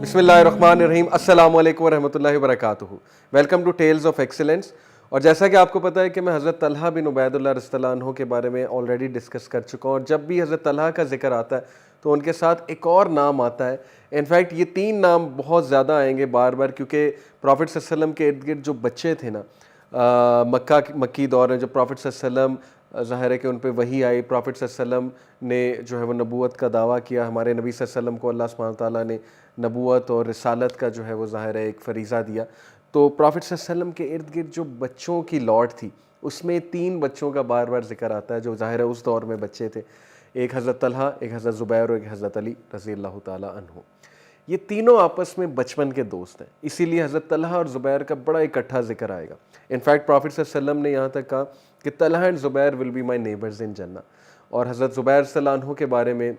بسم اللہ الرحمن الرحیم. السلام علیکم ورحمۃ اللہ وبرکاتہ. Welcome to tales of excellence. اور جیسا کہ آپ کو پتہ ہے کہ میں حضرت طلحہ بن عبید اللہ رضی اللہ عنہ کے بارے میں آلریڈی ڈسکس کر چکا ہوں, اور جب بھی حضرت طلحہ کا ذکر آتا ہے تو ان کے ساتھ ایک اور نام آتا ہے. انفیکٹ یہ تین نام بہت زیادہ آئیں گے بار بار, کیونکہ پرافٹ صلی اللہ علیہ وسلم کے ارد گرد جو بچے تھے نا, مکی دور میں جب پرافٹ صلی اللہ علیہ وسلم ظاہر ہے کہ ان پہ وحی آئی, پرافٹ صلی اللہ علیہ وسلم نے جو ہے وہ نبوت کا دعویٰ کیا. ہمارے نبی صلی اللہ علیہ وسلم کو اللہ سبحانہ تعالیٰ نے نبوت اور رسالت کا جو ہے وہ ظاہر ہے ایک فریضہ دیا. تو پرافٹ صلی اللہ علیہ وسلم کے ارد گرد جو بچوں کی لاٹ تھی, اس میں تین بچوں کا بار بار ذکر آتا ہے جو ظاہر ہے اس دور میں بچے تھے. ایک حضرت طلحہ, ایک حضرت زبیر اور ایک حضرت علی رضی اللہ تعالیٰ عنہ. یہ تینوں آپس میں بچپن کے دوست ہیں, اسی لیے حضرت طلحہ اور زبیر کا بڑا اکٹھا ذکر آئے گا. انفیکٹ پرافٹ صلی اللہ علیہ وسلم نے یہاں تک کہا کہ Talha and Zubair will be my neighbours in جنہ. اور حضرت زبیر صلی اللہ عنہ کے بارے میں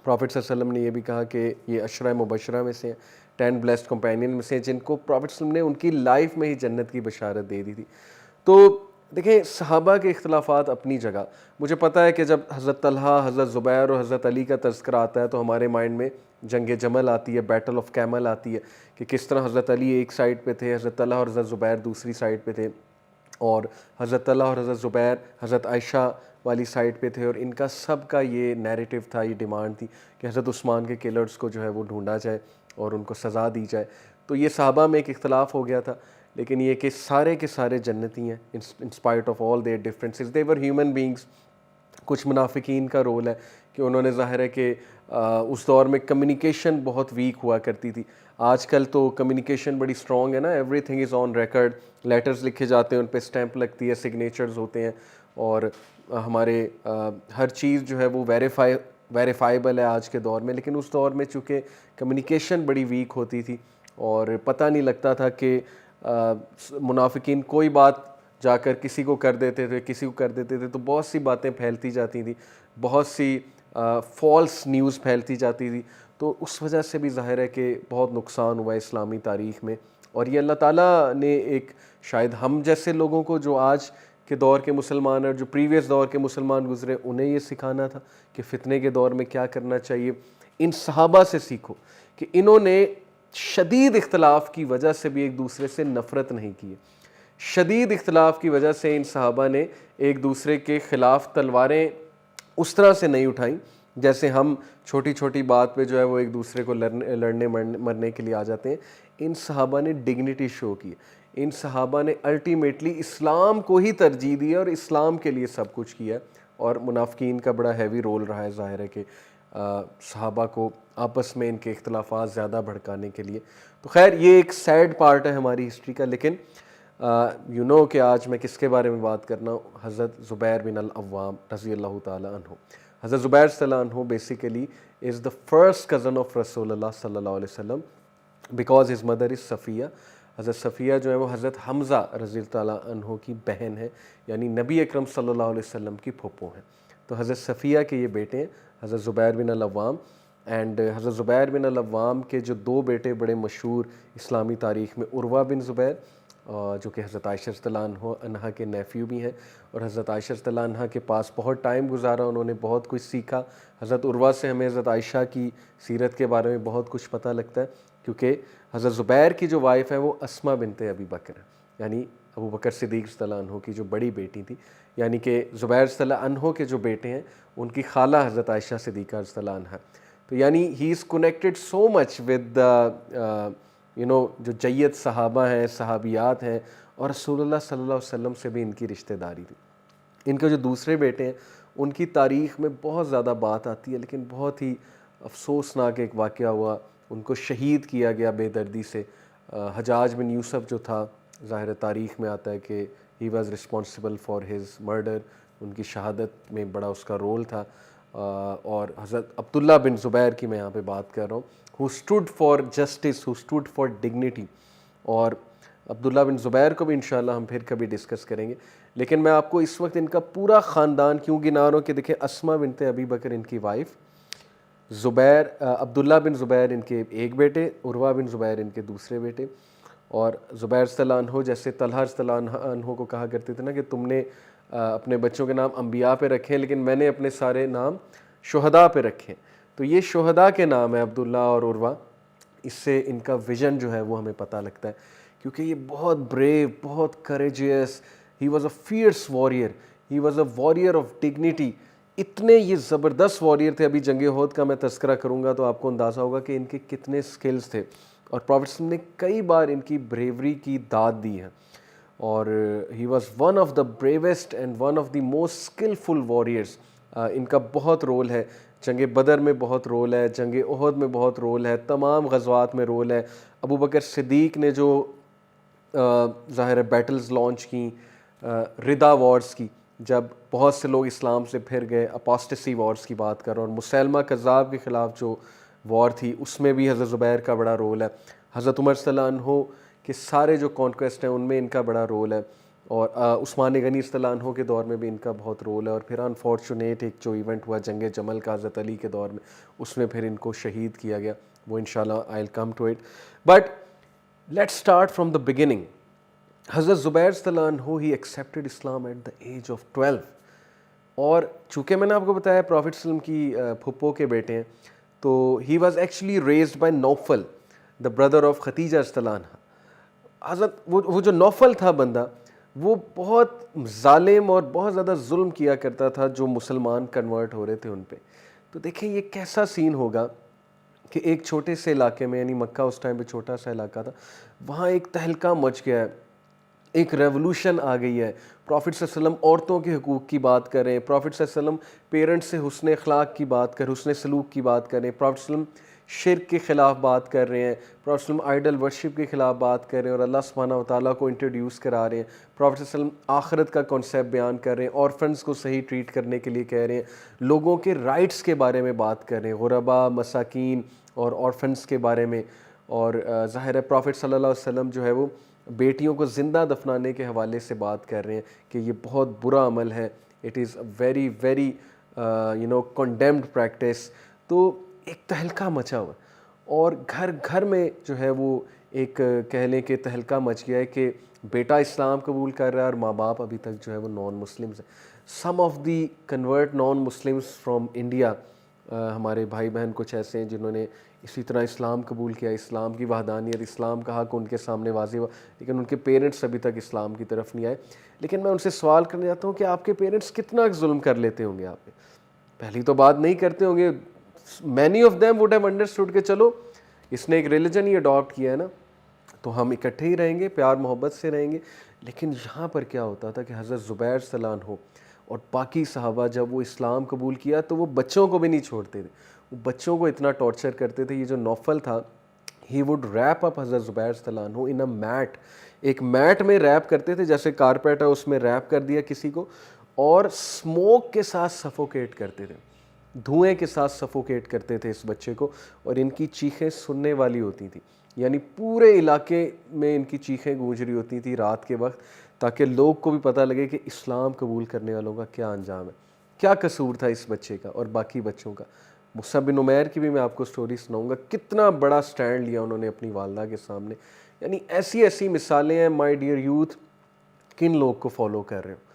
پرافٹ صلی اللہ علیہ وسلم نے یہ بھی کہا کہ یہ عشرہ مبشرہ میں سے ہیں, 10 بلیسڈ کمپینین میں سے, جن کو پرافٹ صلی اللہ علیہ وسلم نے ان کی لائف میں ہی جنت کی بشارت دے دی تھی. تو دیکھیں, صحابہ کے اختلافات اپنی جگہ. مجھے پتہ ہے کہ جب حضرت طلحہ, حضرت زبیر اور حضرت علی کا تذکرہ آتا ہے تو ہمارے مائنڈ میں جنگ جمل آتی ہے, بیٹل آف کیمل آتی ہے, کہ کس طرح حضرت علی ایک سائڈ پہ تھے, حضرت طلحہ اور حضرت زبیر دوسری سائڈ پہ تھے, اور حضرت طلحہ اور حضرت زبیر حضرت عائشہ والی سائڈ پہ تھے, اور ان کا سب کا یہ نیریٹو تھا, یہ ڈیمانڈ تھی کہ حضرت عثمان کے کلرز کو جو ہے وہ ڈھونڈا جائے اور ان کو سزا دی جائے. تو یہ صحابہ میں ایک اختلاف ہو گیا تھا, لیکن یہ کہ سارے کے سارے جنتی ہیں in spite of all their differences. They were human beings. کچھ منافقین کا رول ہے کہ انہوں نے ظاہر ہے کہ اس دور میں کمیونیکیشن بہت ویک ہوا کرتی تھی. آج کل تو کمیونیکیشن بڑی اسٹرانگ ہے نا, every thing is on record, letters لکھے جاتے ہیں, ان پہ اسٹیمپ لگتی ہے, سگنیچرز ہوتے ہیں, اور ہمارے ہر چیز جو ہے وہ ویریفائبل ہے آج کے دور میں. لیکن اس دور میں چونکہ کمیونیکیشن بڑی ویک ہوتی تھی اور پتہ نہیں لگتا تھا کہ منافقین کوئی بات جا کر کسی کو کر دیتے تھے, تو بہت سی باتیں پھیلتی جاتی تھیں, بہت سی فالس نیوز پھیلتی جاتی تھی. تو اس وجہ سے بھی ظاہر ہے کہ بہت نقصان ہوا اسلامی تاریخ میں. اور یہ اللہ تعالیٰ نے ایک شاید ہم جیسے لوگوں کو جو آج کے دور کے مسلمان اور جو پریویس دور کے مسلمان گزرے, انہیں یہ سکھانا تھا کہ فتنے کے دور میں کیا کرنا چاہیے. ان صحابہ سے سیکھو کہ انہوں نے شدید اختلاف کی وجہ سے بھی ایک دوسرے سے نفرت نہیں کی. شدید اختلاف کی وجہ سے ان صحابہ نے ایک دوسرے کے خلاف تلواریں اس طرح سے نہیں اٹھائیں جیسے ہم چھوٹی چھوٹی بات پہ جو ہے وہ ایک دوسرے کو لڑنے مرنے کے لیے آ جاتے ہیں. ان صحابہ نے ڈگنیٹی شو کی. ان صحابہ نے الٹیمیٹلی اسلام کو ہی ترجیح دی اور اسلام کے لیے سب کچھ کیا. اور منافقین کا بڑا ہیوی رول رہا ہے ظاہر ہے کہ صحابہ کو آپس میں ان کے اختلافات زیادہ بھڑکانے کے لیے. تو خیر یہ ایک سیڈ پارٹ ہے ہماری ہسٹری کا. لیکن یو نو کہ آج میں کس کے بارے میں بات کرنا ہوں, حضرت زبیر بن العوام رضی اللہ تعالیٰ عنہ. حضرت زبیر صلی اللہ عنہ basically is the first cousin of رسول اللہ صلی اللہ علیہ وسلم because his mother is Safiya. حضرت صفیہ جو ہے وہ حضرت حمزہ رضی اللہ تعالیٰ عنہ کی بہن ہے, یعنی نبی اکرم صلی اللہ علیہ وسلم کی پھپھو ہیں. تو حضرت صفیہ کے یہ بیٹے ہیں حضرت زبیر بن العوام. اینڈ حضرت زبیر بن العوام کے جو دو بیٹے بڑے مشہور اسلامی تاریخ میں, عروہ بن زبیر جو کہ حضرت عائشہ رضی اللہ عنہا کے نیفیو بھی ہیں, اور حضرت عائشہ رضی اللہ عنہا کے پاس بہت ٹائم گزارا, انہوں نے بہت کچھ سیکھا. حضرت عروہ سے ہمیں حضرت عائشہ کی سیرت کے بارے میں بہت کچھ پتہ لگتا ہے, کیونکہ حضرت زبیر کی جو وائف ہے وہ اسماء بنت ابی بکر ہے, یعنی ابو بکر صدیق رضی اللہ عنہ کی جو بڑی بیٹی تھی. یعنی کہ زبیر رضی اللہ عنہ کے جو بیٹے ہیں ان کی خالہ حضرت عائشہ صدیقہ رضی اللہ عنہ. تو یعنی ہی is connected so much with the جو جید صحابہ ہیں, صحابیات ہیں, اور رسول اللہ صلی اللہ علیہ وسلم سے بھی ان کی رشتہ داری تھی. ان کے جو دوسرے بیٹے ہیں ان کی تاریخ میں بہت زیادہ بات آتی ہے, لیکن بہت ہی افسوسناک ایک واقعہ ہوا, ان کو شہید کیا گیا بے دردی سے. حجاج بن یوسف جو تھا, ظاہر تاریخ میں آتا ہے کہ he was responsible for his murder, ان کی شہادت میں بڑا اس کا رول تھا. اور حضرت عبداللہ بن زبیر کی میں یہاں پہ بات کر رہا ہوں, who stood for justice, who stood for dignity. اور عبداللہ بن زبیر کو بھی انشاءاللہ ہم پھر کبھی ڈسکس کریں گے. لیکن میں آپ کو اس وقت ان کا پورا خاندان کیوں گنا رہا ہوں کہ دیکھیں, اسماء بنت ابی بکر ان کی وائف, زبیر عبداللہ بن زبیر ان کے ایک بیٹے, عروہ بن زبیر ان کے دوسرے بیٹے. اور زبیر صلی اللہ عنہ جیسے طلحہ صلی اللہ عنہ کو کہا کرتے تھے نا کہ تم نے اپنے بچوں کے نام انبیاء پہ رکھے, لیکن میں نے اپنے سارے نام شہداء پہ رکھے. تو یہ شہداء کے نام ہیں عبداللہ اور عروہ. اس سے ان کا ویژن جو ہے وہ ہمیں پتہ لگتا ہے، کیونکہ یہ بہت بریو، بہت courageous, he was a fierce warrior, he was a warrior of dignity. اتنے یہ زبردست واریر تھے. ابھی جنگ احد کا میں تذکرہ کروں گا تو آپ کو اندازہ ہوگا کہ ان کے کتنے سکلز تھے، اور پروفٹ صلی اللہ علیہ وسلم نے کئی بار ان کی بریوری کی داد دی ہے. اور he was one of the bravest and one of the most skilful warriors. ان کا بہت رول ہے، جنگ بدر میں بہت رول ہے، جنگ احد میں بہت رول ہے، تمام غزوات میں رول ہے. ابو بکر صدیق نے جو ظاہر ہے بیٹلز لانچ کی، ردا وارز کی، جب بہت سے لوگ اسلام سے پھر گئے، اپاسٹسی وارز کی بات کر رہا ہوں، اور مسیلمہ کذاب کے خلاف جو وار تھی اس میں بھی حضرت زبیر کا بڑا رول ہے. حضرت عمر صلی اللہ عنہ کے سارے جو کانکویسٹ ہیں ان میں ان کا بڑا رول ہے، اور عثمان غنی صلی اللہ عنہ کے دور میں بھی ان کا بہت رول ہے. اور پھر انفارچونیٹ ایک جو ایونٹ ہوا جنگ جمل کا حضرت علی کے دور میں، اس میں پھر ان کو شہید کیا گیا، وہ انشاءاللہ I will come to it. But let's start from the beginning. حضرت زبیر صلی اللہ عنہ he accepted Islam at the age of 12. اور چونکہ میں نے آپ کو بتایا پروفٹ صلی اللہ علیہ وسلم کی پھپھو کے بیٹے ہیں، تو he was actually raised by Naufal the brother of Khadija رضی اللہ عنہ. حضرت وہ جو نوفل تھا بندہ، وہ بہت ظالم اور بہت زیادہ ظلم کیا کرتا تھا جو مسلمان کنورٹ ہو رہے تھے ان پہ. تو دیکھیں یہ کیسا سین ہوگا کہ ایک چھوٹے سے علاقے میں، یعنی مکہ اس ٹائم پہ چھوٹا سا علاقہ تھا، وہاں ایک تہلکہ مچ گیا ہے، ایک ریولوشن آ گئی ہے. پروفٹ صلی اللہ علیہ وسلم عورتوں کے حقوق کی بات کریں، پروفٹ صلی اللہ علیہ وسلم پیرنٹس سے حسن اخلاق کی بات کریں، حسن سلوک کی بات کریں، پروفٹ صلی اللہ علیہ وسلم شرک کے خلاف بات کر رہے ہیں، پروفٹ صلی اللہ علیہ وسلم آئیڈل ورشپ کے خلاف بات کر رہے ہیں اور اللہ سبحانہ و تعالیٰ کو انٹروڈیوس کرا رہے ہیں. پروفٹ صلی اللہ علیہ وسلم آخرت کا کانسیپٹ بیان کر رہے ہیں، آرفنز کو صحیح ٹریٹ کرنے کے لیے کہہ رہے ہیں، لوگوں کے رائٹس کے بارے میں بات کر رہے ہیں، غربا، مساکین اور آرفنز کے بارے میں. اور ظاہر ہے پروفٹ صلی اللہ علیہ وسلم جو ہے وہ بیٹیوں کو زندہ دفنانے کے حوالے سے بات کر رہے ہیں کہ یہ بہت برا عمل ہے، it is very very condemned practice. تو ایک تہلکہ مچا ہوا، اور گھر گھر میں جو ہے وہ ایک کہہ لیں کہ تہلکہ مچ گیا ہے کہ بیٹا اسلام قبول کر رہا ہے اور ماں باپ ابھی تک جو ہے وہ نان مسلمز ہیں. Some of the convert non Muslims from India, ہمارے بھائی بہن کچھ ایسے ہیں جنہوں نے اسی طرح اسلام قبول کیا، اسلام کی وحدانیت، اسلام کا حق ان کے سامنے واضح ہوا، لیکن ان کے پیرنٹس ابھی تک اسلام کی طرف نہیں آئے. لیکن میں ان سے سوال کرنا چاہتا ہوں کہ آپ کے پیرنٹس کتنا ظلم کر لیتے ہوں گے آپ پہ؟ پہلی تو بات نہیں کرتے ہوں گے. Many of them would have understood کہ چلو اس نے ایک ریلیجن ہی اڈاپٹ کیا ہے نا، تو ہم اکٹھے ہی رہیں گے، پیار محبت سے رہیں گے. لیکن یہاں پر کیا ہوتا تھا کہ حضرت زبیر صلی اللہ عنہ اور باقی صحابہ جب وہ اسلام قبول کیا تو وہ بچوں کو بھی نہیں چھوڑتے تھے، وہ بچوں کو اتنا ٹارچر کرتے تھے. یہ جو نوفل تھا، ہی وڈ ریپ اپ حضرت زبیر صلی اللہ عنہ ان اے میٹ، ایک میٹ میں ریپ کرتے تھے، جیسے کارپیٹ ہے اس میں ریپ کر دیا کسی کو، اور اسموک کے ساتھ سفوکیٹ کرتے تھے، دھوئیں کے ساتھ سفوکیٹ کرتے تھے اس بچے کو. اور ان کی چیخیں سننے والی ہوتی تھیں، یعنی پورے علاقے میں ان کی چیخیں گونج رہی ہوتی تھیں رات کے وقت، تاکہ لوگ کو بھی پتہ لگے کہ اسلام قبول کرنے والوں کا کیا انجام ہے، کیا قصور تھا اس بچے کا اور باقی بچوں کا. مصعب بن عمیر کی بھی میں آپ کو سٹوری سناؤں گا، کتنا بڑا سٹینڈ لیا انہوں نے اپنی والدہ کے سامنے. یعنی ایسی ایسی مثالیں ہیں مائی ڈیئر یوتھ، کن لوگ کو فالو کر رہے ہو.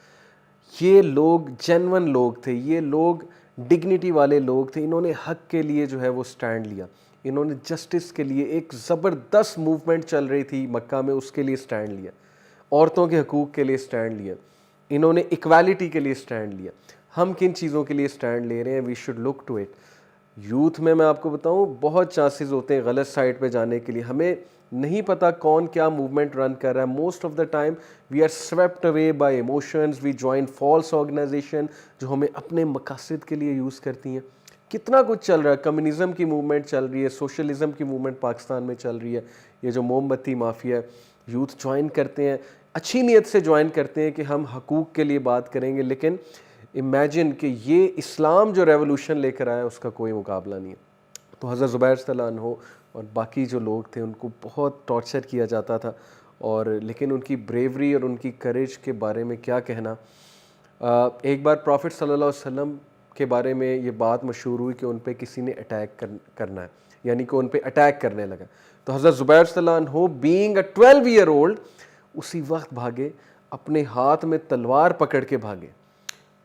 یہ لوگ جینون لوگ تھے، یہ لوگ ڈگنیٹی والے لوگ تھے، انہوں نے حق کے لیے جو ہے وہ سٹینڈ لیا، انہوں نے جسٹس کے لیے، ایک زبردست موومنٹ چل رہی تھی مکہ میں اس کے لیے سٹینڈ لیا، عورتوں کے حقوق کے لیے سٹینڈ لیا، انہوں نے ایکویلٹی کے لیے سٹینڈ لیا. ہم کن چیزوں کے لیے سٹینڈ لے رہے ہیں؟ We should look to it. Youth میں آپ کو بتاؤں بہت چانسز ہوتے ہیں غلط سائڈ پہ جانے کے لیے، ہمیں نہیں پتہ کون کیا موومنٹ رن کر رہا ہے. Most of the time we are swept away by emotions, we join false organisation جو ہمیں اپنے مقاصد کے لیے یوز کرتی ہیں. کتنا کچھ چل رہا ہے، کمیونزم کی موومنٹ چل رہی ہے، سوشلزم کی موومنٹ پاکستان میں چل رہی ہے، یہ جو موم بتی مافیا ہے، یوتھ جوائن کرتے ہیں، اچھی نیت سے جوائن کرتے ہیں کہ ہم حقوق کے لیے بات کریں گے، لیکن امیجن کہ یہ اسلام جو ریولوشن لے کر آیا اس کا کوئی مقابلہ نہیں ہے. تو حضرت زبیر صلی اللہ عنہ اور باقی جو لوگ تھے ان کو بہت ٹارچر کیا جاتا تھا، اور لیکن ان کی بریوری اور ان کی کریج کے بارے میں کیا کہنا. ایک بار پروفٹ صلی اللہ علیہ وسلم کے بارے میں یہ بات مشہور ہوئی کہ ان پہ کسی نے اٹیک کرنا ہے، یعنی کہ ان پہ اٹیک کرنے لگا. تو حضرت زبیر صلی اللہ عنہ بینگ اے 12 ایئر اولڈ اسی وقت بھاگے، اپنے ہاتھ میں تلوار پکڑ کے بھاگے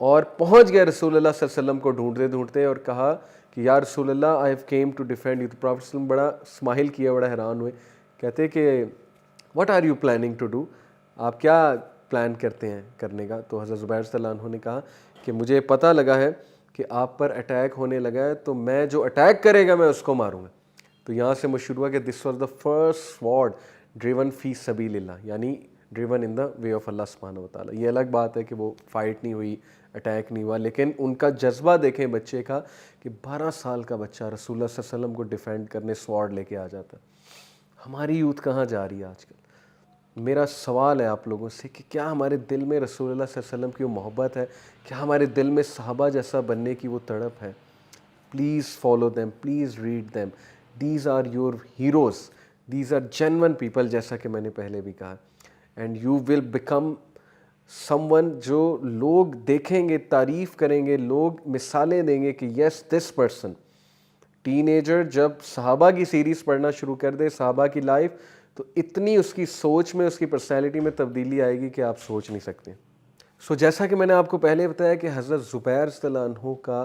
اور پہنچ گئے رسول اللہ صلی اللہ علیہ وسلم کو ڈھونڈتے ڈھونڈتے، اور کہا کہ کہ یا رسول اللہ I have came to defend you. تو پروفیٹ صلی اللہ علیہ وسلم بڑا اسمائل کیا, بڑا حیران ہوئے, کہتے کہ what are you planning to do, آپ کیا پلان کرتے ہیں کرنے کا. تو حضرت زبیر رضی اللہ عنہ نے کہا کہ مجھے پتہ لگا ہے کہ آپ پر اٹیک ہونے لگا ہے, تو میں جو اٹیک کرے گا میں اس کو ماروں گا. تو یہاں سے مشہور ہوا کہ this was the first sword driven فی سبیل اللہ, یعنی driven in the way of اللہ سبحانہ و تعالیٰ. یہ الگ بات ہے کہ وہ فائٹ نہیں ہوئی, اٹیک نہیں ہوا, لیکن ان کا جذبہ دیکھیں بچے کا کہ 12 سال کا بچہ رسول اللہ صلی اللہ علیہ وسلم کو ڈیفینڈ کرنے سوارڈ لے کے آ جاتا ہے. ہماری یوتھ کہاں جا رہی ہے آج کل؟ میرا سوال ہے آپ لوگوں سے کہ کیا ہمارے دل میں رسول اللہ صلی اللہ علیہ وسلم کی وہ محبت ہے, کیا ہمارے دل میں صحابہ جیسا بننے کی وہ تڑپ ہے؟ Please follow them, please read them, these are your heroes, these are genuine people, جیسا کہ میں نے پہلے بھی کہا. And you will become someone جو لوگ دیکھیں گے, تعریف کریں گے, لوگ مثالیں دیں گے کہ یس دس پرسن. ٹین ایجر جب صحابہ کی سیریز پڑھنا شروع کر دے, صحابہ کی لائف, تو اتنی اس کی سوچ میں, اس کی پرسنالٹی میں تبدیلی آئے گی کہ آپ سوچ نہیں سکتے. سو جیسا کہ میں نے آپ کو پہلے بتایا کہ حضرت زبیر رضی اللہ عنہ کا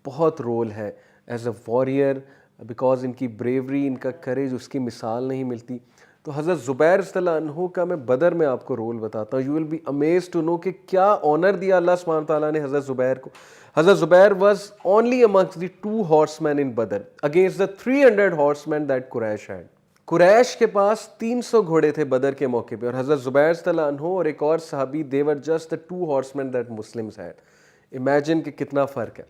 بہت رول ہے ایز اے واریئر, بیکاز ان کی بریوری, ان کا کریج, اس کی مثال نہیں ملتی. تو حضرت زبیر رضی اللہ عنہ کا میں بدر میں آپ کو رول بتاتا ہوں. You will be amazed to know کہ کیا آنر دیا اللہ سبحانہ تعالیٰ نے حضرت زبیر کو. حضرت زبیر was only amongst the 2 horsemen in Badr against the 300 horsemen that Quraysh had. قریش کے پاس 300 گھوڑے تھے بدر کے موقع پہ, اور حضرت زبیر رضی اللہ عنہ اور ایک اور صحابی they were just the 2 horsemen that Muslims had. Imagine کہ کتنا فرق ہے.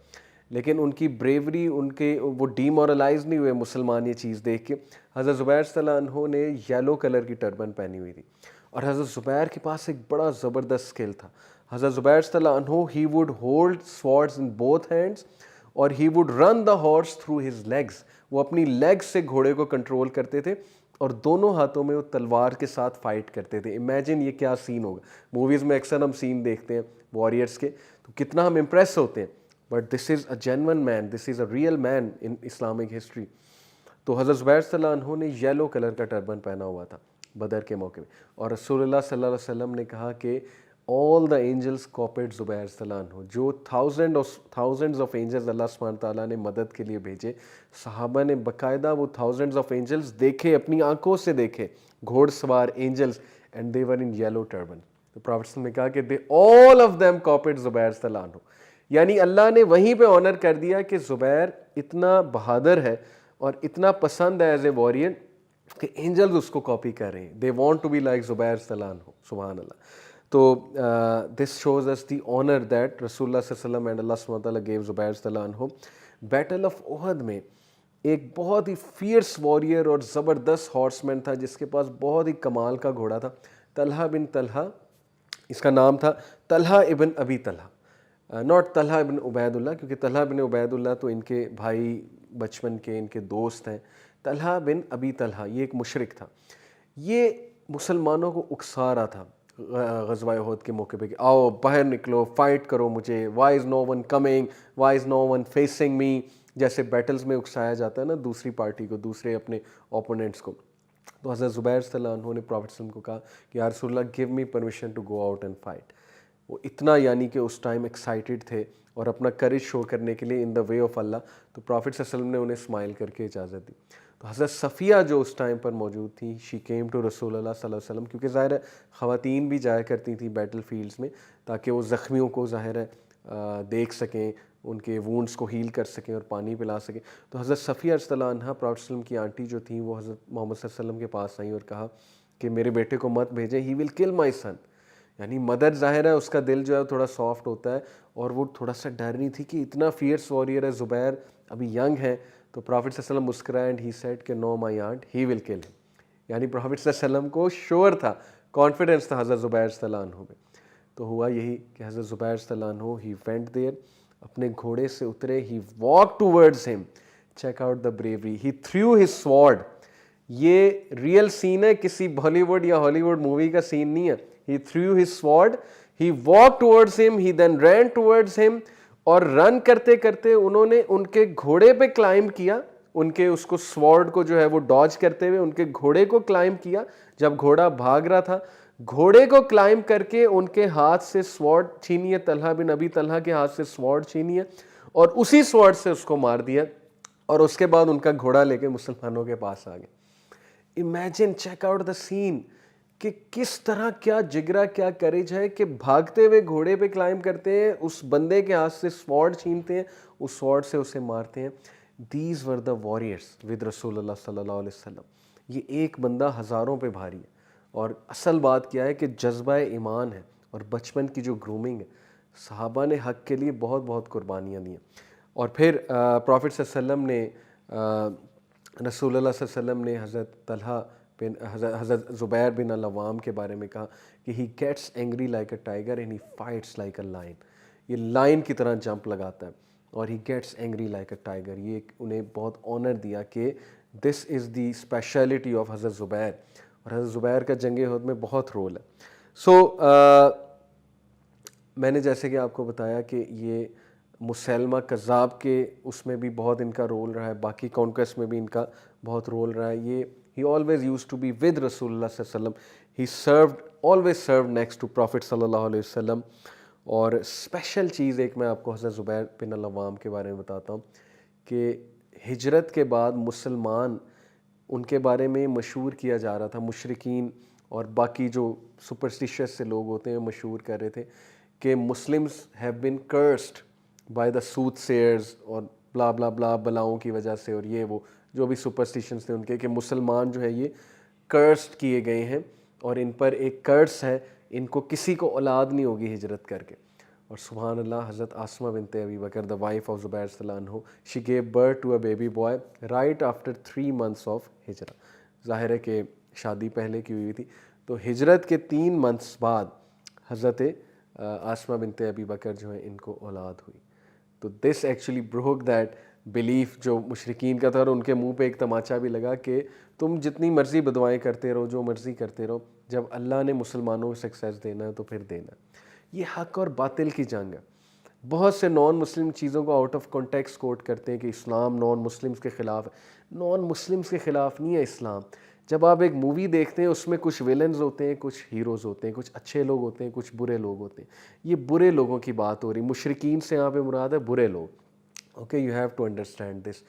لیکن ان کی بریوری, ان کے وہ ڈی مورلائز نہیں ہوئے مسلمان یہ چیز دیکھ کے. حضرت زبیر رضی اللہ عنہ نے یلو کلر کی ٹربن پہنی ہوئی تھی, اور حضرت زبیر کے پاس ایک بڑا زبردست اسکل تھا. حضرت زبیر رضی اللہ عنہ he would hold swords in both hands, اور he would run the horse through his legs. وہ اپنی لیگ سے گھوڑے کو کنٹرول کرتے تھے, اور دونوں ہاتھوں میں وہ تلوار کے ساتھ فائٹ کرتے تھے. امیجن یہ کیا سین ہوگا. موویز میں اکثر ہم سین دیکھتے ہیں واریئرس کے, تو کتنا ہم امپریس ہوتے ہیں, but this is a genuine man, this is a real man in Islamic history. تو حضرت زبیر صلی اللہ عنہ نے یلو کلر کا ٹربن پہنا ہوا تھا بدر کے موقع میں, اور رسول اللہ صلی اللہ علیہ وسلم نے کہا کہ all the angels copied زبیر صلی اللہ عنہ. جو thousands of angels اللہ سبحانہ تعالیٰ نے مدد کے لیے بھیجے, صحابہ نے باقاعدہ وہ thousands of angels دیکھے, اپنی آنکھوں سے دیکھے, گھوڑ سوار angels, and they were in yellow turban. تو پروفیٹ نے کہا کہ they all of them copied زبیر صلی اللہ عنہ. یعنی اللہ نے وہیں پہ آنر کر دیا کہ زبیر اتنا بہادر ہے اور اتنا پسند ہے ایز اے واریر کہ اینجلز اس کو کاپی کر رہے ہیں. they want to be like زبیر صلی اللہ عنہ. سبحان اللہ. تو this shows us the honour that رسول اللہ صلی اللہ علیہ وسلم اینڈ اللہ سبحانہ تعالیٰ گیو زبیر صلی اللہ عنہ. بیٹل آف احد میں ایک بہت ہی فیئرس واریئر اور زبردست ہارس مین تھا جس کے پاس بہت ہی کمال کا گھوڑا تھا, طلحہ بن طلحہ, اس کا نام تھا طلحہ ابن ابی طلحہ, ناٹ طلحہ ابن عبید اللہ, کیونکہ طلحہ بن عبید اللہ تو ان کے بھائی بچپن کے, ان کے دوست ہیں. طلحہ بن ابی طلحہ یہ ایک مشرک تھا. یہ مسلمانوں کو اکسا رہا تھا غزوہ احد کے موقع پہ کہ آؤ باہر نکلو, فائٹ کرو مجھے, وائی از نو ون کمنگ, وائی از نو ون فیسنگ می, جیسے بیٹلز میں اکسایا جاتا ہے نا دوسری پارٹی کو, دوسرے اپنے اوپوننٹس کو. تو حضرت زبیر صلی اللہ عنہ نے پروفیٹ صلی اللہ علیہ وسلم کو کہا کہ یا رسول اللہ give me permission to go out and fight. وہ اتنا یعنی کہ اس ٹائم ایکسائٹیڈ تھے اور اپنا کریج شو کرنے کے لیے ان دا وے آف اللہ. تو پروفیٹ صلی اللہ علیہ وسلم نے انہیں اسمائل کر کے اجازت دی. تو حضرت صفیہ جو اس ٹائم پر موجود تھیں, شی کیم ٹو رسول اللہ صلی اللہ علیہ وسلم, کیونکہ ظاہر ہے خواتین بھی جایا کرتی تھیں بیٹل فیلڈز میں تاکہ وہ زخمیوں کو ظاہر ہے دیکھ سکیں, ان کے وونڈس کو ہیل کر سکیں اور پانی پلا سکیں. تو حضرت صفیہ رضی اللہ عنہا پروفیٹ صلی اللہ علیہ وسلم کی آنٹی جو تھیں وہ حضرت محمد صلی اللہ علیہ وسلم کے پاس آئیں اور کہا کہ میرے بیٹے کو مت بھیجیں, ہی ول کل مائی سن. یعنی مدر ظاہر ہے اس کا دل جو ہے تھوڑا سافٹ ہوتا ہے, اور وہ تھوڑا سا ڈر رہی تھی کہ اتنا فیئرس واریئر ہے زبیر, ابھی ینگ ہے. تو پروفیٹ صلی اللہ علیہ وسلم مسکرائے اینڈ ہی سیڈ کہ نو مائی آنٹ, ہی ول کل ہم. یعنی پروفیٹ صلی اللہ علیہ وسلم کو شور تھا, کانفیڈنس تھا حضرت زبیر صلی اللہ عنہ میں. تو ہوا یہی کہ حضرت زبیر صلی اللہ عنہ ہی وینٹ دیئر, اپنے گھوڑے سے اترے, he walk towards him, check out the bravery, he threw his sword. یہ ریئل سین ہے, کسی بالی ووڈ یا ہالی ووڈ مووی کا سین نہیں ہے. He threw his sword, he walk towards him, he then rain towards ہم, اور رن کرتے کرتے انہوں نے ان کے گھوڑے پہ کلائم کیا, ان کے اس کو سوارڈ کو جو ہے وہ ڈاج کرتے ہوئے ان کے گھوڑے کو کلائم کیا. جب گھوڑا بھاگ رہا تھا, گھوڑے کو کلائم کر کے ان کے ہاتھ سے سوارڈ چھینی ہے, طلحہ بن ابی طلحہ کے ہاتھ سے سوارڈ چھینی ہے, اور اسی سوارڈ سے اس کو مار دیا. اور اس کے بعد ان کا گھوڑا لے کے مسلمانوں کے پاس آ گئے. امیجن, چیک آؤٹ دا سین کہ کس طرح کیا جگرا, کیا کریج ہے کہ بھاگتے ہوئے گھوڑے پہ کلائم کرتے ہیں, اس بندے کے ہاتھ سے سوارڈ چھینتے ہیں, اس سوارڈ سے اسے مارتے ہیں. These were the warriors with رسول اللہ صلی اللہ علیہ وسلم. یہ ایک بندہ ہزاروں پہ بھاری ہے. اور اصل بات کیا ہے کہ جذبہ ایمان ہے اور بچپن کی جو گرومنگ ہے, صحابہ نے حق کے لیے بہت بہت قربانیاں دی ہیں. اور پھر پروفٹ صلی اللہ علیہ وسلم نے, رسول اللہ صلی اللہ علیہ وسلم نے حضرت طلحہ بن حضرت زبیر بن العوام کے بارے میں کہا کہ he gets angry like a tiger and he fights like a line. یہ لائن کی طرح جمپ لگاتا ہے اور he gets angry like a tiger. یہ انہیں بہت آنر دیا کہ دس از دی اسپیشلٹی آف حضرت زبیر, اور حضرت زبیر کا جنگ احد میں بہت رول ہے. سو میں نے جیسے کہ آپ کو بتایا کہ یہ مسلمہ کذاب کے اس میں بھی بہت ان کا رول رہا ہے, باقی کانکویسٹ میں بھی ان کا بہت رول رہا ہے. یہ he always used to be with رسول اللہ صلی اللہ علیہ وسلم. he always served next to Prophet صلی اللہ علیہ وسلم. اور اسپیشل چیز ایک میں آپ کو حضرت زبیر بن العوام کے بارے میں بتاتا ہوں کہ ہجرت کے بعد مسلمان, ان کے بارے میں مشہور کیا جا رہا تھا, مشرکین اور باقی جو سپرسٹیشس سے لوگ ہوتے ہیں مشہور کر رہے تھے کہ Muslims have been cursed by the سوت سیئرز اور بلا بلا بلا بلاؤں کی وجہ سے, اور یہ وہ جو بھی سپرسٹیشنس تھے ان کے, کہ مسلمان جو ہے یہ کرسڈ کیے گئے ہیں اور ان پر ایک کرس ہے, ان کو کسی کو اولاد نہیں ہوگی ہجرت کر کے. اور سبحان اللہ, حضرت آسمہ بنت ابی بکر دا وائف آف زبیر صلی اللہ عنہ, she gave birth to a baby boy right after 3 months of ہجرت. ظاہر ہے کہ شادی پہلے کی ہوئی تھی, تو ہجرت کے 3 months بعد حضرت آسمہ بنت ابی بکر جو ہیں ان کو اولاد ہوئی. تو this actually broke that belief جو مشرکین کا تھا, اور ان کے منہ پہ ایک تماچا بھی لگا کہ تم جتنی مرضی بدوائیں کرتے رہو, جو مرضی کرتے رہو, جب اللہ نے مسلمانوں کو سکسیس دینا ہے تو پھر دینا ہے. یہ حق اور باطل کی جنگ ہے. بہت سے نان مسلم چیزوں کو آؤٹ آف کانٹیکس کوٹ کرتے ہیں کہ اسلام نان مسلمس کے خلاف ہے. نان مسلمس کے خلاف نہیں ہے اسلام. جب آپ ایک مووی دیکھتے ہیں اس میں کچھ ویلنز ہوتے ہیں, کچھ ہیروز ہوتے ہیں, کچھ اچھے لوگ ہوتے ہیں, کچھ برے لوگ ہوتے ہیں. یہ برے لوگوں کی بات ہو رہی, مشرکین سے یہاں پہ مراد ہے برے لوگ. Okay, you have to understand this.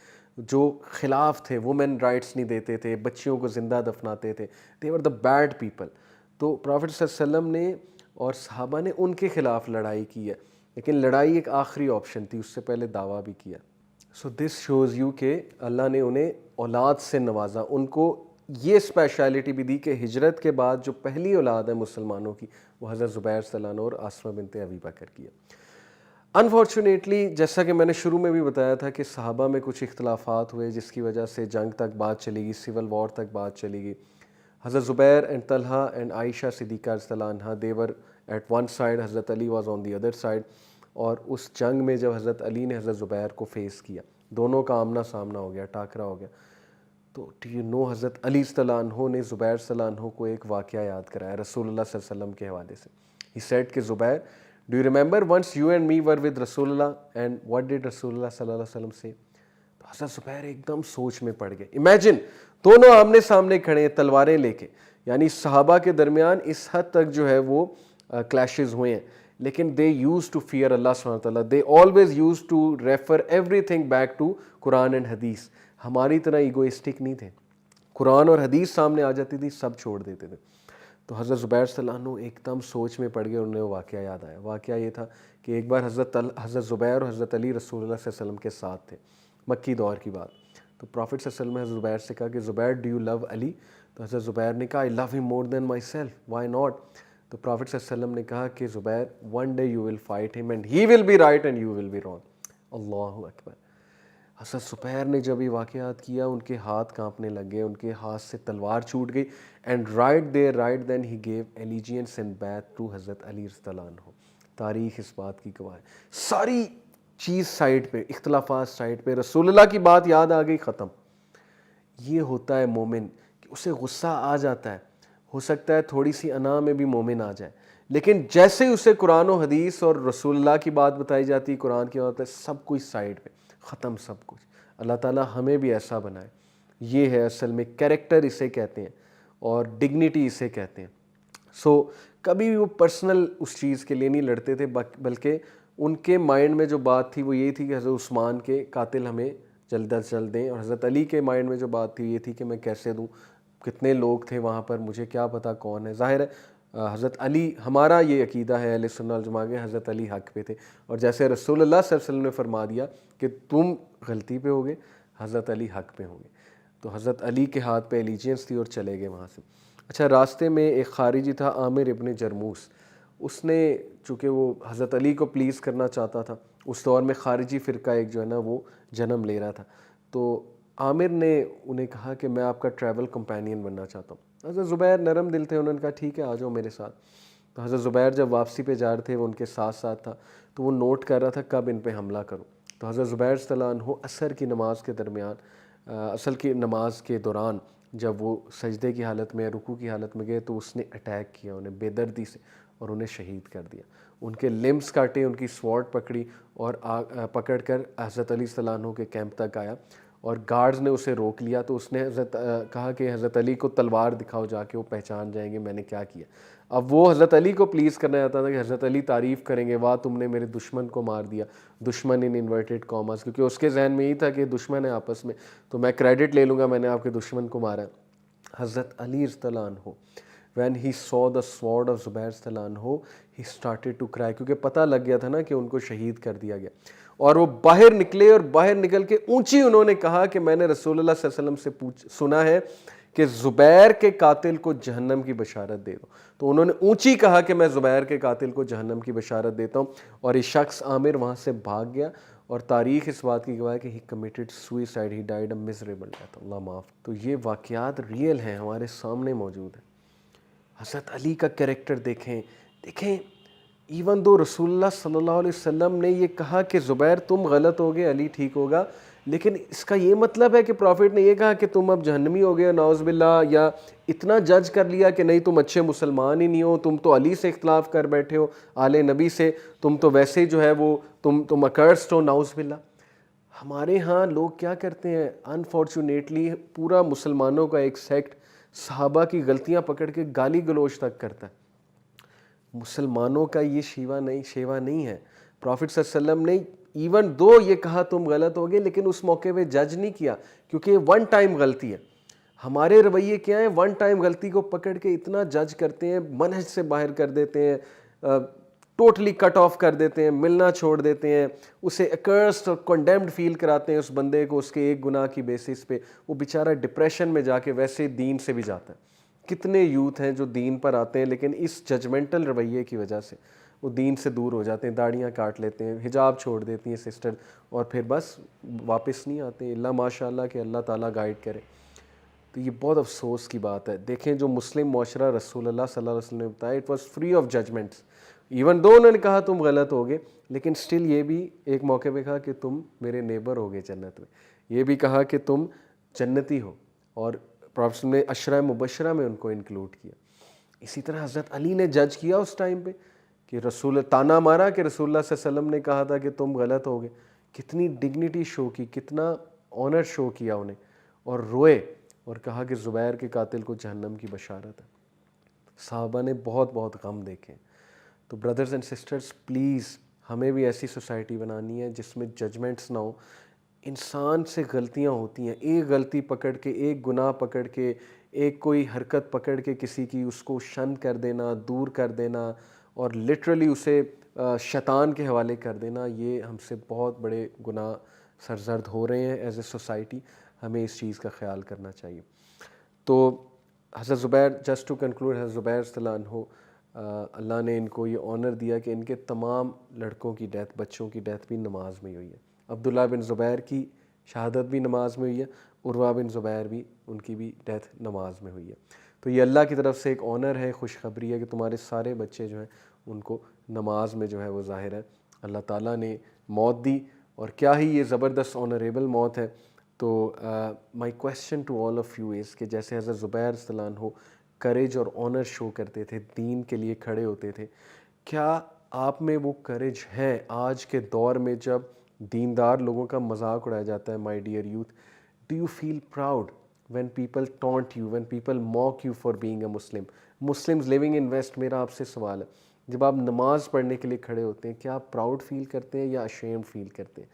جو خلاف تھے, وومن رائٹس نہیں دیتے تھے, بچیوں کو زندہ دفناتے تھے, دے ور دا بیڈ پیپل. تو پروفٹ صلی اللہ علیہ وسلم نے اور صحابہ نے ان کے خلاف لڑائی کی ہے, لیکن لڑائی ایک آخری آپشن تھی, اس سے پہلے دعویٰ بھی کیا. سو دس شوز یو کہ اللہ نے انہیں اولاد سے نوازا, ان کو یہ اسپیشلٹی بھی دی کہ ہجرت کے بعد جو پہلی اولاد ہے مسلمانوں کی وہ حضرت زبیر صلی اللہ عنہ اور آسمہ بنت ابی بکر کی ہے. انفارچونیٹلی جیسا کہ میں نے شروع میں بھی بتایا تھا کہ صحابہ میں کچھ اختلافات ہوئے جس کی وجہ سے جنگ تک بات چلی گئی, سول وار تک بات چلی گئی. حضرت زبیر اینڈ طلحہ اینڈ عائشہ صدیقہ رضی اللہ عنہا they were at one side, حضرت علی was on the other side. اور اس جنگ میں جب حضرت علی نے حضرت زبیر کو فیس کیا, دونوں کا آمنا سامنا ہو گیا, ٹاکرا ہو گیا, تو ڈو یو نو حضرت علی صلی اللہ عنہ نے زبیر صلی اللہ عنہ کو ایک واقعہ یاد کرایا رسول اللہ صلی اللہ علیہ وسلم کے حوالے سے. He said کہ زبیر, do you remember once you and me were with رسول اللہ and what did رسول اللہ صلی اللہ علیہ وسلم say؟ تو حضرت زبیر ایک دم سوچ میں پڑ گئے. امیجن, دونوں آمنے سامنے کھڑے ہیں تلواریں لے کے, یعنی صحابہ کے درمیان اس حد تک جو ہے وہ کلیشز ہوئے ہیں, لیکن they used to fear اللہ سبحانہ وتعالیٰ. they always used to refer everything back to Quran and حدیث. ہماری طرح ایگوئسٹک نہیں تھے, قرآن اور حدیث سامنے آ جاتی تھی سب چھوڑ دیتے تھے. تو حضرت زبیر صلی اللہ عنہ ایک دم سوچ میں پڑ گئے, انہیں وہ واقعہ یاد آیا. واقعہ یہ تھا کہ ایک بار حضرت زبیر اور حضرت علی رسول اللہ صلی اللہ علیہ وسلم کے ساتھ تھے, مکی دور کی بات. تو پروفٹ صلی اللہ علیہ وسلم نے حضرت زبیر سے کہا کہ زبیر ڈو یو لو علی؟ تو حضرت زبیر نے کہا I love him more than myself, why not? تو پروفٹ صلی اللہ علیہ وسلم نے کہا کہ Zubair one day you will fight him and he will be right and you will be wrong. اللہ اکبر. حضرت زبیر نے جب یہ واقعات کیا ان کے ہاتھ کانپنے لگے, ان کے ہاتھ سے تلوار چھوٹ گئی. And right then he gave allegiance and بیتھ ٹو حضرت علی رضی اللہ عنہ. تاریخ اس بات کی گواہ ہے. ساری چیز سائڈ پہ, اختلافات سائڈ پہ, رسول اللہ کی بات یاد آ گئی, ختم. یہ ہوتا ہے مومن کہ اسے غصہ آ جاتا ہے, ہو سکتا ہے تھوڑی سی انا میں بھی مومن آ جائے, لیکن جیسے ہی اسے قرآن و حدیث اور رسول اللہ کی بات بتائی جاتی, قرآن کی بات, سب کچھ سائڈ پہ, ختم سب کچھ. اللہ تعالیٰ ہمیں بھی ایسا بنائے. یہ ہے اصل میں کیریکٹر اسے کہتے ہیں اور ڈگنیٹی اسے کہتے ہیں. سو کبھی بھی وہ پرسنل اس چیز کے لیے نہیں لڑتے تھے, بلکہ ان کے مائنڈ میں جو بات تھی وہ یہی تھی کہ حضرت عثمان کے قاتل ہمیں جلد از جلد دیں. اور حضرت علی کے مائنڈ میں جو بات تھی یہ تھی کہ میں کیسے دوں, کتنے لوگ تھے وہاں پر, مجھے کیا پتہ کون ہے. ظاہر ہے حضرت علی, ہمارا یہ عقیدہ ہے اہل سنت والجماعہ کے, حضرت علی حق پہ تھے. اور جیسے رسول اللہ صلی اللہ علیہ وسلم نے فرما دیا کہ تم غلطی پہ ہوگے, حضرت علی حق پہ ہوں گے. تو حضرت علی کے ہاتھ پہ ایلیجنس تھی اور چلے گئے وہاں سے. اچھا, راستے میں ایک خارجی تھا عامر ابن جرموس, اس نے چونکہ وہ حضرت علی کو پلیز کرنا چاہتا تھا, اس دور میں خارجی فرقہ ایک جو ہے نا وہ جنم لے رہا تھا, تو عامر نے انہیں کہا کہ میں آپ کا ٹریول کمپینین بننا چاہتا ہوں. حضرت زبیر نرم دل تھے, انہوں نے کہا ٹھیک ہے آ جاؤ میرے ساتھ. تو حضرت زبیر جب واپسی پہ جا رہے تھے, وہ ان کے ساتھ ساتھ تھا, تو وہ نوٹ کر رہا تھا کب ان پہ حملہ کروں. تو حضرت زبیر رضی اللہ عنہ عصر کی نماز کے درمیان, اصل کی نماز کے دوران جب وہ سجدے کی حالت میں, رکوع کی حالت میں گئے, تو اس نے اٹیک کیا انہیں بے دردی سے اور انہیں شہید کر دیا. ان کے لمبس کاٹے, ان کی سوارڈ پکڑی اور پکڑ کر حضرت علی صلی اللہ عنہ کے کیمپ تک آیا, اور گارڈز نے اسے روک لیا. تو اس نے کہا کہ حضرت علی کو تلوار دکھاؤ جا کے, وہ پہچان جائیں گے میں نے کیا کیا. اب وہ حضرت علی کو پلیز کرنا چاہتا تھا کہ حضرت علی تعریف کریں گے, واہ تم نے میرے دشمن کو مار دیا, دشمن ان انورٹیڈ کاماز, کیونکہ اس کے ذہن میں یہی تھا کہ دشمن ہے آپس میں, تو میں کریڈٹ لے لوں گا میں نے آپ کے دشمن کو مارا. حضرت علی رضی اللہ عنہ when he saw the sword of Zubair رضی اللہ عنہ he started to cry, کیونکہ پتہ لگ گیا تھا نا کہ ان کو شہید کر دیا گیا. اور وہ باہر نکلے, اور باہر نکل کے اونچی انہوں نے کہا کہ میں نے رسول اللہ صلی اللہ علیہ وسلم سے سنا ہے کہ زبیر کے قاتل کو جہنم کی بشارت دے دو. تو انہوں نے اونچی کہا کہ میں زبیر کے قاتل کو جہنم کی بشارت دیتا ہوں. اور یہ شخص عامر وہاں سے بھاگ گیا, اور تاریخ اس بات کی گواہ ہے کہ he committed suicide, he died a miserable death, اللہ معاف. تو یہ واقعات ریئل ہیں, ہمارے سامنے موجود ہیں. حضرت علی کا کریکٹر دیکھیں ایون دو رسول اللہ صلی اللہ علیہ وسلم نے یہ کہا کہ زبیر تم غلط ہو گئے, علی ٹھیک ہوگا, لیکن اس کا یہ مطلب ہے کہ پروفٹ نے یہ کہا کہ تم اب جہنمی ہو گئے نعوذ باللہ, یا اتنا جج کر لیا کہ نہیں تم اچھے مسلمان ہی نہیں ہو, تم تو علی سے اختلاف کر بیٹھے ہو, آل نبی سے, تم تو ویسے جو ہے وہ تم اکرسڈ ہو نعوذ باللہ. ہمارے ہاں لوگ کیا کرتے ہیں, انفارچونیٹلی پورا مسلمانوں کا ایک سیکٹ صحابہ کی غلطیاں پکڑ کے گالی گلوچ تک کرتا ہے. مسلمانوں کا یہ شیوا نہیں ہے. پروفٹ صلی اللہ علیہ وسلم نے ایون دو یہ کہا تم غلط ہو گئے, لیکن اس موقع پہ جج نہیں کیا, کیونکہ یہ ون ٹائم غلطی ہے. ہمارے رویے کیا ہیں, ون ٹائم غلطی کو پکڑ کے اتنا جج کرتے ہیں, منہج سے باہر کر دیتے ہیں, ٹوٹلی کٹ آف کر دیتے ہیں, ملنا چھوڑ دیتے ہیں, اسے ایکرسڈ اور کنڈیمڈ فیل کراتے ہیں اس بندے کو اس کے ایک گناہ کی بیسس پہ. وہ بیچارہ ڈپریشن میں جا کے ویسے دین سے بھی جاتا ہے. کتنے یوتھ ہیں جو دین پر آتے ہیں لیکن اس ججمنٹل رویے کی وجہ سے وہ دین سے دور ہو جاتے ہیں, داڑیاں کاٹ لیتے ہیں, حجاب چھوڑ دیتی ہیں سسٹر, اور پھر بس واپس نہیں آتے اللہ ماشاء اللہ کہ اللہ تعالیٰ گائیڈ کرے. تو یہ بہت افسوس کی بات ہے. دیکھیں جو مسلم معاشرہ رسول اللہ صلی اللہ علیہ وسلم نے بتایا, it was free of judgements. Even though انہوں نے کہا تم غلط ہوگے, لیکن سٹل یہ بھی ایک موقع پہ کہا کہ تم میرے نیبر ہوگے جنت میں, یہ بھی کہا کہ تم جنتی ہو, اور پروفیٹ نے عشرہ مبشرہ میں ان کو انکلوڈ کیا. اسی طرح حضرت علی نے جج کیا اس ٹائم پہ کہ رسول تانا مارا کہ رسول اللہ صلی اللہ علیہ وسلم نے کہا تھا کہ تم غلط ہوگے, کتنی ڈگنیٹی شو کی, کتنا آنر شو کیا انہیں, اور روئے اور کہا کہ زبیر کے قاتل کو جہنم کی بشارت ہے. صحابہ نے بہت بہت غم دیکھے. تو بردرز اینڈ سسٹرز پلیز ہمیں بھی ایسی سوسائٹی بنانی ہے جس میں ججمنٹس نہ ہو. انسان سے غلطیاں ہوتی ہیں, ایک غلطی پکڑ کے, ایک گناہ پکڑ کے, ایک کوئی حرکت پکڑ کے کسی کی اس کو شن کر دینا, دور کر دینا, اور لٹرلی اسے شیطان کے حوالے کر دینا, یہ ہم سے بہت بڑے گناہ سرزد ہو رہے ہیں ایز اے سوسائٹی. ہمیں اس چیز کا خیال کرنا چاہیے. تو حضرت زبیر, جسٹ ٹو کنکلوڈ, حضرت زبیر رضی اللہ عنہ, اللہ نے ان کو یہ آنر دیا کہ ان کے تمام لڑکوں کی ڈیتھ, بچوں کی ڈیتھ بھی نماز میں ہوئی ہے. عبداللہ بن زبیر کی شہادت بھی نماز میں ہوئی ہے, عروہ بن زبیر بھی, ان کی بھی ڈیتھ نماز میں ہوئی ہے. تو یہ اللہ کی طرف سے ایک آنر ہے, خوشخبری ہے کہ تمہارے سارے بچے جو ہیں ان کو نماز میں جو ہے وہ ظاہر ہے اللہ تعالیٰ نے موت دی, اور کیا ہی یہ زبردست آنریبل موت ہے. تو my question to all of you is کہ جیسے حضرت زبیر رضی اللہ عنہ کریج اور آنر شو کرتے تھے, دین کے لیے کھڑے ہوتے تھے, کیا آپ میں وہ کریج ہے آج کے دور میں جب دیندار لوگوں کا مذاق اڑایا جاتا ہے؟ My dear youth, do you feel proud when people taunt you, when people mock you for being a Muslim? Muslims living in West, میرا آپ سے سوال ہے, جب آپ نماز پڑھنے کے لیے کھڑے ہوتے ہیں کیا آپ پراؤڈ فیل کرتے ہیں یا ashamed فیل کرتے ہیں؟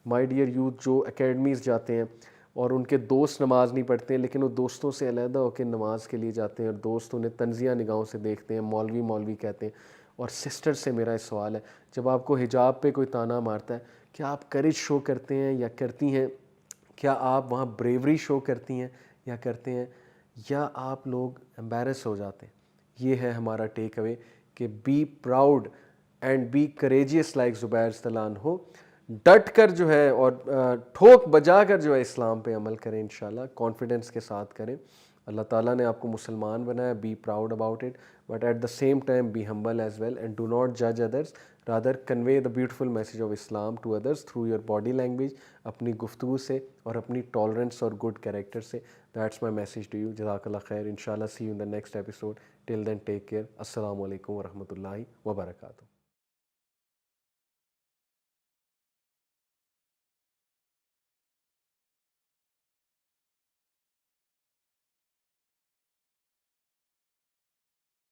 مائی ڈیئر یوتھ جو اکیڈمیز جاتے ہیں اور ان کے دوست نماز نہیں پڑھتے ہیں لیکن وہ دوستوں سے علیحدہ ہو کے نماز کے لیے جاتے ہیں اور دوست انہیں طنزیہ نگاہوں سے دیکھتے ہیں، مولوی مولوی کہتے ہیں. اور سسٹر سے میرا ایک سوال ہے، جب آپ کو حجاب پہ کوئی طعنہ مارتا ہے، کیا آپ کریج شو کرتے ہیں یا کرتی ہیں؟ کیا آپ وہاں بریوری شو کرتی ہیں یا کرتے ہیں، یا آپ لوگ امبیرس ہو جاتے ہیں؟ یہ ہے ہمارا ٹیک اوے کہ be proud and be courageous like Zubair رضی اللہ عنہ. ڈٹ کر جو ہے اور ٹھوک بجا کر جو ہے اسلام پہ عمل کریں، انشاءاللہ کانفیڈنس کے ساتھ کریں. اللہ تعالیٰ نے آپ کو مسلمان بنایا، be proud about it, but at the same time be humble as well and do not جج others, rather convey the beautiful message of Islam to others through your body language, اپنی گفتگو سے اور اپنی ٹالرنس اور good character سے. That's my message to you. جزاک اللہ خیر. انشاءاللہ see you in the next episode. Till then take care. السلام علیکم ورحمۃ اللہ وبرکاتہ.